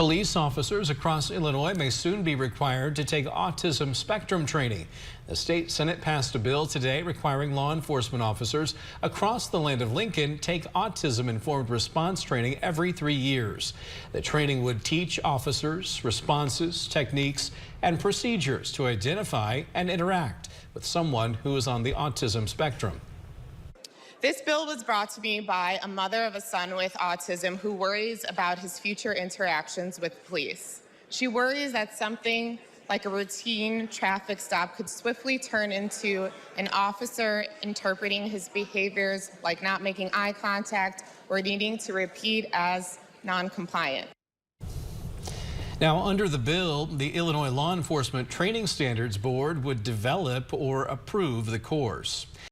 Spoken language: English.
Police officers across Illinois may soon be required to take autism spectrum training. The state Senate passed a bill today requiring law enforcement officers across the land of Lincoln take autism-informed response training every 3 years. The training would teach officers responses, techniques, and procedures to identify and interact with someone who is on the autism spectrum. This bill was brought to me by a mother of a son with autism who worries about his future interactions with police. She worries that something like a routine traffic stop could swiftly turn into an officer interpreting his behaviors like not making eye contact or needing to repeat as non-compliant. Now, under the bill, the Illinois Law Enforcement Training Standards Board would develop or approve the course.